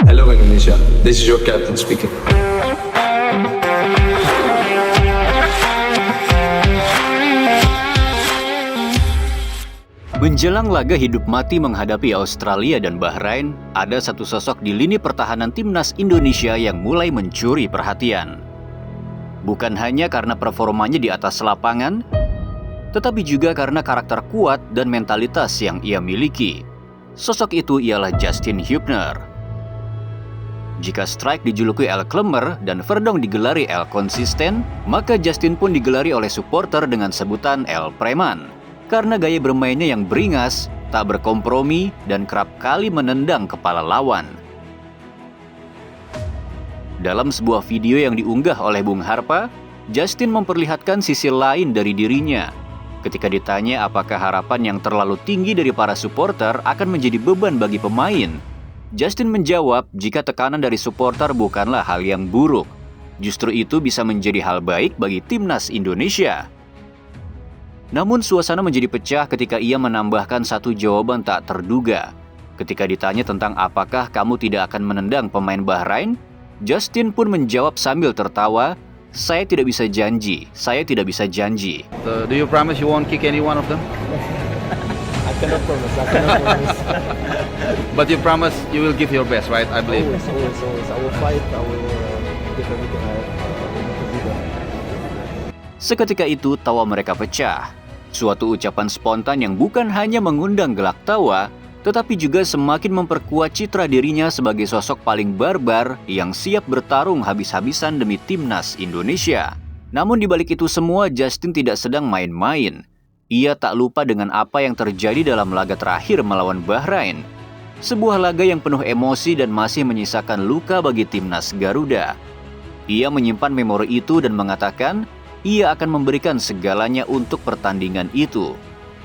Hello Indonesia, this is your captain speaking. Menjelang laga hidup mati menghadapi Australia dan Bahrain, ada satu sosok di lini pertahanan timnas Indonesia yang mulai mencuri perhatian. Bukan hanya karena performanya di atas lapangan, tetapi juga karena karakter kuat dan mentalitas yang ia miliki. Sosok itu ialah Justin Hubner. Jika Strike dijuluki El Klemmer dan Verdonk digelari El Konsisten, maka Justin pun digelari oleh supporter dengan sebutan El Preman. Karena gaya bermainnya yang beringas, tak berkompromi, dan kerap kali menendang kepala lawan. Dalam sebuah video yang diunggah oleh Bung Harpa, Justin memperlihatkan sisi lain dari dirinya. Ketika ditanya apakah harapan yang terlalu tinggi dari para supporter akan menjadi beban bagi pemain, Justin menjawab jika tekanan dari supporter bukanlah hal yang buruk. Justru itu bisa menjadi hal baik bagi timnas Indonesia. Namun suasana menjadi pecah ketika ia menambahkan satu jawaban tak terduga. Ketika ditanya tentang apakah kamu tidak akan menendang pemain Bahrain, Justin pun menjawab sambil tertawa, "Saya tidak bisa janji, saya tidak bisa janji." Do you promise you won't kick any one of them? I cannot promise. But you promise you will give your best, right? I believe. Always. I will fight. I will give everything I have to do that. Seketika itu tawa mereka pecah. Suatu ucapan spontan yang bukan hanya mengundang gelak tawa, tetapi juga semakin memperkuat citra dirinya sebagai sosok paling barbar yang siap bertarung habis-habisan demi timnas Indonesia. Namun di balik itu semua, Justin tidak sedang main-main. Ia tak lupa dengan apa yang terjadi dalam laga terakhir melawan Bahrain. Sebuah laga yang penuh emosi dan masih menyisakan luka bagi timnas Garuda. Ia menyimpan memori itu dan mengatakan, ia akan memberikan segalanya untuk pertandingan itu.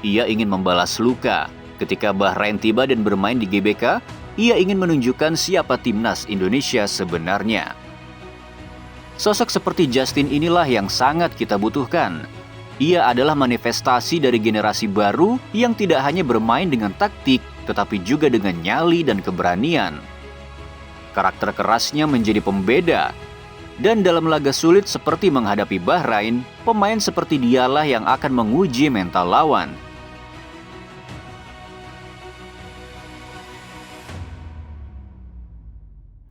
Ia ingin membalas luka. Ketika Bahrain tiba dan bermain di GBK, ia ingin menunjukkan siapa timnas Indonesia sebenarnya. Sosok seperti Justin inilah yang sangat kita butuhkan. Ia adalah manifestasi dari generasi baru yang tidak hanya bermain dengan taktik, tetapi juga dengan nyali dan keberanian. Karakter kerasnya menjadi pembeda. Dan dalam laga sulit seperti menghadapi Bahrain, pemain seperti dialah yang akan menguji mental lawan.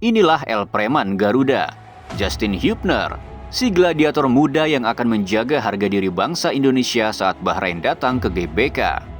Inilah El Preman Garuda, Justin Hubner, si gladiator muda yang akan menjaga harga diri bangsa Indonesia saat Bahrain datang ke GBK.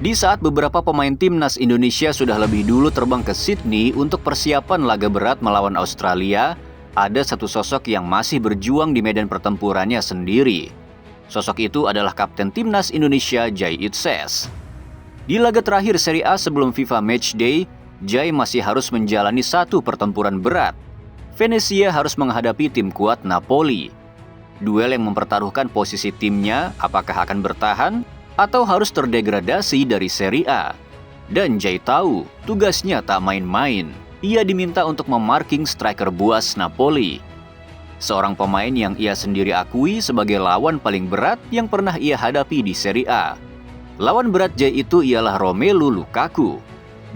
Di saat beberapa pemain timnas Indonesia sudah lebih dulu terbang ke Sydney untuk persiapan laga berat melawan Australia, ada satu sosok yang masih berjuang di medan pertempurannya sendiri. Sosok itu adalah Kapten Timnas Indonesia, Jai Itzes. Di laga terakhir Serie A sebelum FIFA Matchday, Jai masih harus menjalani satu pertempuran berat. Venezia harus menghadapi tim kuat Napoli. Duel yang mempertaruhkan posisi timnya apakah akan bertahan atau harus terdegradasi dari Serie A. Dan Jai tahu, tugasnya tak main-main. Ia diminta untuk memarking striker buas Napoli. Seorang pemain yang ia sendiri akui sebagai lawan paling berat yang pernah ia hadapi di Serie A. Lawan berat Jai itu ialah Romelu Lukaku.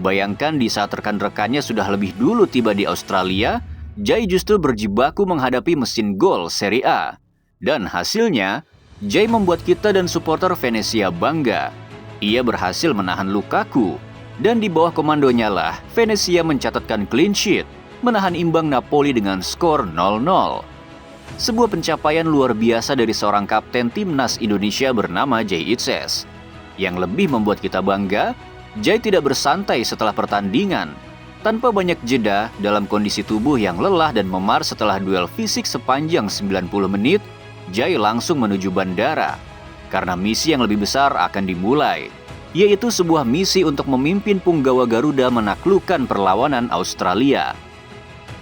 Bayangkan di saat rekan-rekannya sudah lebih dulu tiba di Australia, Jai justru berjibaku menghadapi mesin gol Serie A. Dan hasilnya, Jai membuat kita dan supporter Venezia bangga. Ia berhasil menahan Lukaku, dan di bawah komandonya lah Venezia mencatatkan clean sheet, menahan imbang Napoli dengan skor 0-0. Sebuah pencapaian luar biasa dari seorang kapten timnas Indonesia bernama Jai Itzes. Yang lebih membuat kita bangga, Jai tidak bersantai setelah pertandingan. Tanpa banyak jeda, dalam kondisi tubuh yang lelah dan memar setelah duel fisik sepanjang 90 menit, Jai langsung menuju bandara, karena misi yang lebih besar akan dimulai, yaitu sebuah misi untuk memimpin punggawa Garuda menaklukkan perlawanan Australia.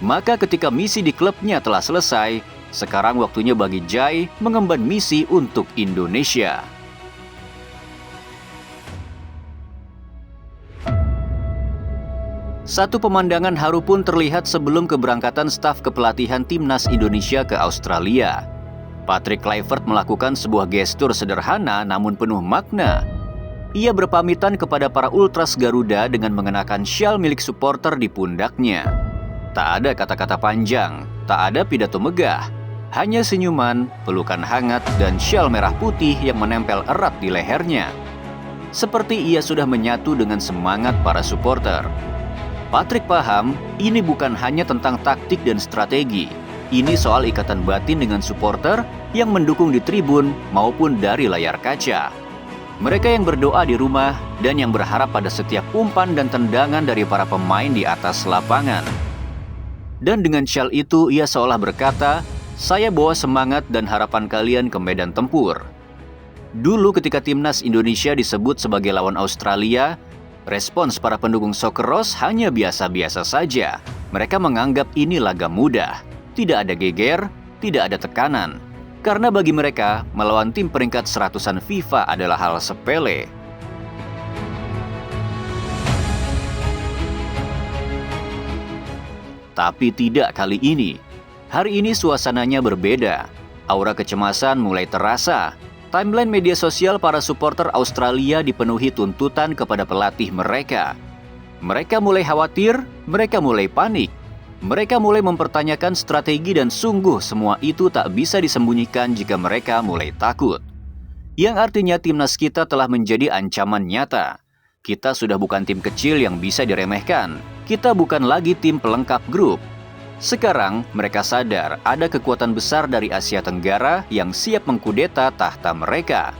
Maka ketika misi di klubnya telah selesai, sekarang waktunya bagi Jai mengemban misi untuk Indonesia. Satu pemandangan haru pun terlihat sebelum keberangkatan staf kepelatihan timnas Indonesia ke Australia. Patrick Kluivert melakukan sebuah gestur sederhana namun penuh makna. Ia berpamitan kepada para ultras Garuda dengan mengenakan syal milik supporter di pundaknya. Tak ada kata-kata panjang, tak ada pidato megah, hanya senyuman, pelukan hangat, dan syal merah putih yang menempel erat di lehernya. Seperti ia sudah menyatu dengan semangat para supporter. Patrick paham, ini bukan hanya tentang taktik dan strategi. Ini soal ikatan batin dengan supporter yang mendukung di tribun maupun dari layar kaca. Mereka yang berdoa di rumah dan yang berharap pada setiap umpan dan tendangan dari para pemain di atas lapangan. Dan dengan syal itu ia seolah berkata, "Saya bawa semangat dan harapan kalian ke medan tempur." Dulu ketika timnas Indonesia disebut sebagai lawan Australia, respons para pendukung Socceroos hanya biasa-biasa saja. Mereka menganggap ini laga mudah. Tidak ada geger, tidak ada tekanan. Karena bagi mereka, melawan tim peringkat seratusan FIFA adalah hal sepele. Tapi tidak kali ini. Hari ini suasananya berbeda. Aura kecemasan mulai terasa. Timeline media sosial para supporter Australia dipenuhi tuntutan kepada pelatih mereka. Mereka mulai khawatir, mereka mulai panik. Mereka mulai mempertanyakan strategi dan sungguh semua itu tak bisa disembunyikan jika mereka mulai takut. Yang artinya timnas kita telah menjadi ancaman nyata. Kita sudah bukan tim kecil yang bisa diremehkan. Kita bukan lagi tim pelengkap grup. Sekarang, mereka sadar ada kekuatan besar dari Asia Tenggara yang siap mengkudeta tahta mereka.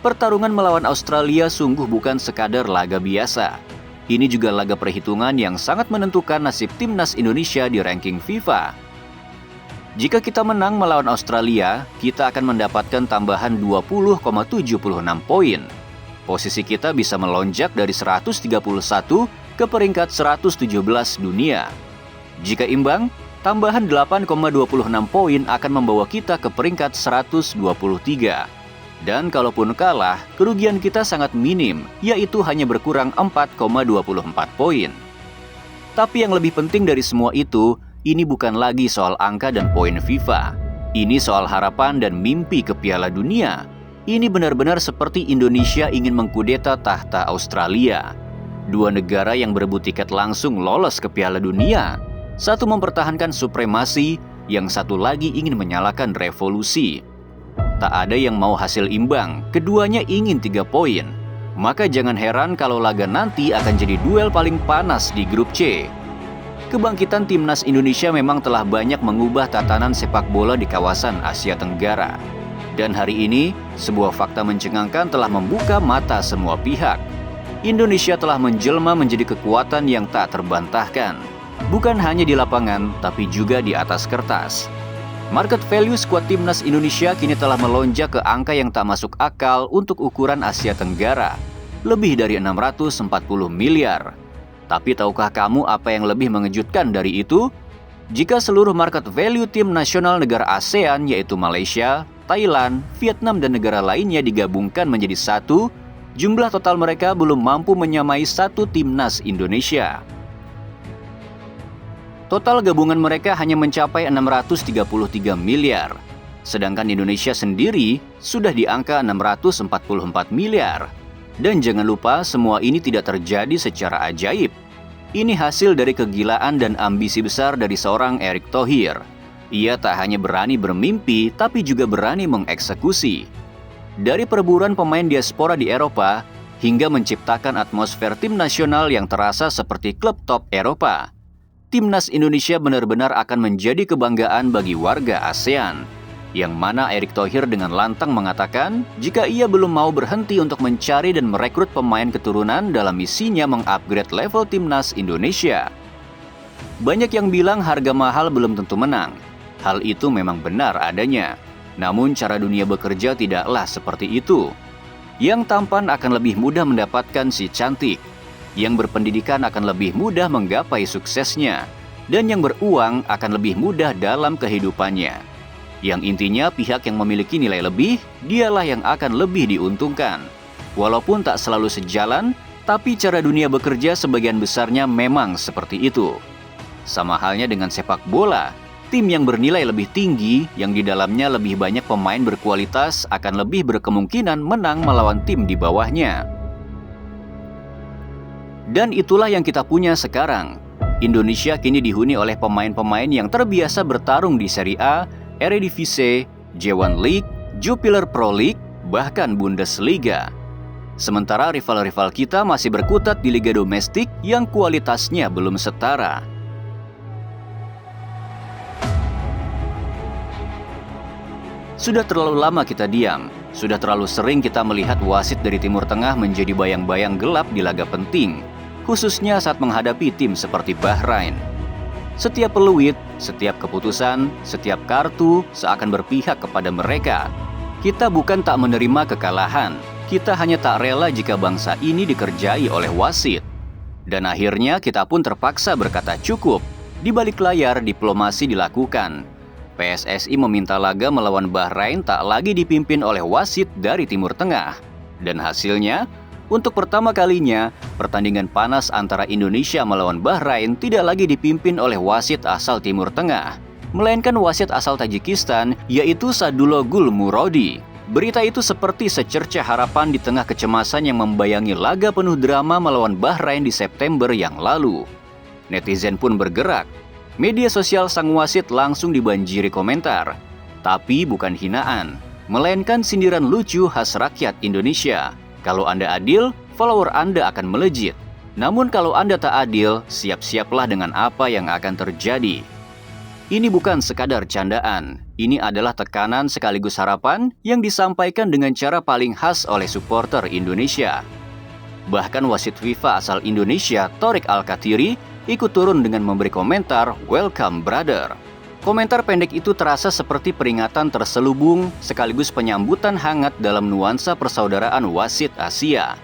Pertarungan melawan Australia sungguh bukan sekadar laga biasa. Ini juga laga perhitungan yang sangat menentukan nasib timnas Indonesia di ranking FIFA. Jika kita menang melawan Australia, kita akan mendapatkan tambahan 20,76 poin. Posisi kita bisa melonjak dari 131 ke peringkat 117 dunia. Jika imbang, tambahan 8,26 poin akan membawa kita ke peringkat 123. Dan kalaupun kalah, kerugian kita sangat minim, yaitu hanya berkurang 4,24 poin. Tapi yang lebih penting dari semua itu, ini bukan lagi soal angka dan poin FIFA. Ini soal harapan dan mimpi ke Piala Dunia. Ini benar-benar seperti Indonesia ingin mengkudeta tahta Australia. Dua negara yang berebut tiket langsung lolos ke Piala Dunia. Satu mempertahankan supremasi, yang satu lagi ingin menyalakan revolusi. Tak ada yang mau hasil imbang, keduanya ingin 3 poin. Maka jangan heran kalau laga nanti akan jadi duel paling panas di grup C. Kebangkitan timnas Indonesia memang telah banyak mengubah tatanan sepak bola di kawasan Asia Tenggara. Dan hari ini, sebuah fakta mencengangkan telah membuka mata semua pihak. Indonesia telah menjelma menjadi kekuatan yang tak terbantahkan. Bukan hanya di lapangan, tapi juga di atas kertas. Market value skuad timnas Indonesia kini telah melonjak ke angka yang tak masuk akal untuk ukuran Asia Tenggara. Lebih dari 640 miliar. Tapi tahukah kamu apa yang lebih mengejutkan dari itu? Jika seluruh market value tim nasional negara ASEAN yaitu Malaysia, Thailand, Vietnam dan negara lainnya digabungkan menjadi satu, jumlah total mereka belum mampu menyamai satu timnas Indonesia. Total gabungan mereka hanya mencapai 633 miliar. Sedangkan Indonesia sendiri sudah di angka 644 miliar. Dan jangan lupa semua ini tidak terjadi secara ajaib. Ini hasil dari kegilaan dan ambisi besar dari seorang Erick Thohir. Ia tak hanya berani bermimpi, tapi juga berani mengeksekusi. Dari perburuan pemain diaspora di Eropa, hingga menciptakan atmosfer tim nasional yang terasa seperti klub top Eropa. Timnas Indonesia benar-benar akan menjadi kebanggaan bagi warga ASEAN. Yang mana Erick Thohir dengan lantang mengatakan jika ia belum mau berhenti untuk mencari dan merekrut pemain keturunan dalam misinya mengupgrade level timnas Indonesia. Banyak yang bilang harga mahal belum tentu menang. Hal itu memang benar adanya. Namun cara dunia bekerja tidaklah seperti itu. Yang tampan akan lebih mudah mendapatkan si cantik. Yang berpendidikan akan lebih mudah menggapai suksesnya. Dan yang beruang akan lebih mudah dalam kehidupannya. Yang intinya pihak yang memiliki nilai lebih, dialah yang akan lebih diuntungkan. Walaupun tak selalu sejalan, Tapi cara dunia bekerja sebagian besarnya memang seperti itu. Sama halnya dengan sepak bola, tim yang bernilai lebih tinggi, yang di dalamnya lebih banyak pemain berkualitas akan lebih berkemungkinan menang melawan tim di bawahnya. Dan itulah yang kita punya sekarang. Indonesia kini dihuni oleh pemain-pemain yang terbiasa bertarung di Serie A, Eredivisie, J1 League, Jupiler Pro League, bahkan Bundesliga. Sementara rival-rival kita masih berkutat di liga domestik yang kualitasnya belum setara. Sudah terlalu lama kita diam, sudah terlalu sering kita melihat wasit dari Timur Tengah menjadi bayang-bayang gelap di laga penting, khususnya saat menghadapi tim seperti Bahrain. Setiap peluit, setiap keputusan, setiap kartu seakan berpihak kepada mereka. Kita bukan tak menerima kekalahan, kita hanya tak rela jika bangsa ini dikerjai oleh wasit. Dan akhirnya kita pun terpaksa berkata cukup. Di balik layar diplomasi dilakukan. PSSI meminta laga melawan Bahrain tak lagi dipimpin oleh wasit dari Timur Tengah. Dan hasilnya, untuk pertama kalinya, pertandingan panas antara Indonesia melawan Bahrain tidak lagi dipimpin oleh wasit asal Timur Tengah, melainkan wasit asal Tajikistan, yaitu Sadullah Gul Murodi. Berita itu seperti secercah harapan di tengah kecemasan yang membayangi laga penuh drama melawan Bahrain di September yang lalu. Netizen pun bergerak. Media sosial sang wasit langsung dibanjiri komentar. Tapi bukan hinaan, melainkan sindiran lucu khas rakyat Indonesia. Kalau Anda adil, follower Anda akan melejit. Namun kalau Anda tak adil, siap-siaplah dengan apa yang akan terjadi. Ini bukan sekadar candaan, ini adalah tekanan sekaligus harapan yang disampaikan dengan cara paling khas oleh supporter Indonesia. Bahkan wasit FIFA asal Indonesia, Thorik Al-Kathiri, ikut turun dengan memberi komentar, "Welcome brother." Komentar pendek itu terasa seperti peringatan terselubung sekaligus penyambutan hangat dalam nuansa persaudaraan wasit Asia.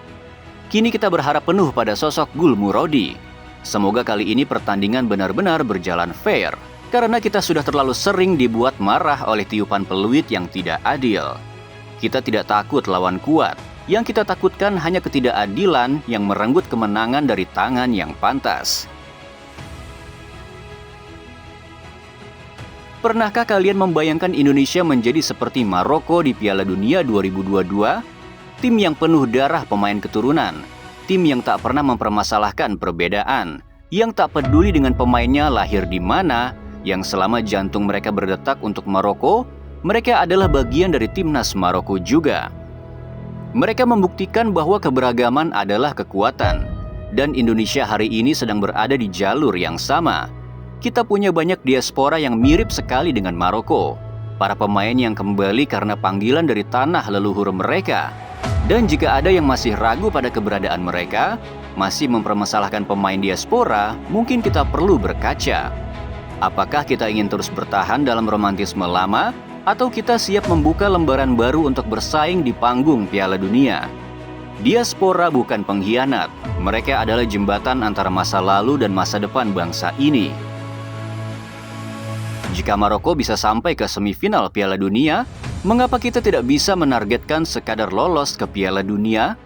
Kini kita berharap penuh pada sosok Gul Murodi. Semoga kali ini pertandingan benar-benar berjalan fair, karena kita sudah terlalu sering dibuat marah oleh tiupan peluit yang tidak adil. Kita tidak takut lawan kuat, yang kita takutkan hanya ketidakadilan yang merenggut kemenangan dari tangan yang pantas. Pernahkah kalian membayangkan Indonesia menjadi seperti Maroko di Piala Dunia 2022? Tim yang penuh darah pemain keturunan, tim yang tak pernah mempermasalahkan perbedaan, yang tak peduli dengan pemainnya lahir di mana, yang selama jantung mereka berdetak untuk Maroko, mereka adalah bagian dari timnas Maroko juga. Mereka membuktikan bahwa keberagaman adalah kekuatan, dan Indonesia hari ini sedang berada di jalur yang sama. Kita punya banyak diaspora yang mirip sekali dengan Maroko, para pemain yang kembali karena panggilan dari tanah leluhur mereka. Dan jika ada yang masih ragu pada keberadaan mereka, masih mempermasalahkan pemain diaspora, mungkin kita perlu berkaca. Apakah kita ingin terus bertahan dalam romantisme lama, atau kita siap membuka lembaran baru untuk bersaing di panggung Piala Dunia? Diaspora bukan pengkhianat, mereka adalah jembatan antara masa lalu dan masa depan bangsa ini. Jika Maroko bisa sampai ke semifinal Piala Dunia, mengapa kita tidak bisa menargetkan sekadar lolos ke Piala Dunia?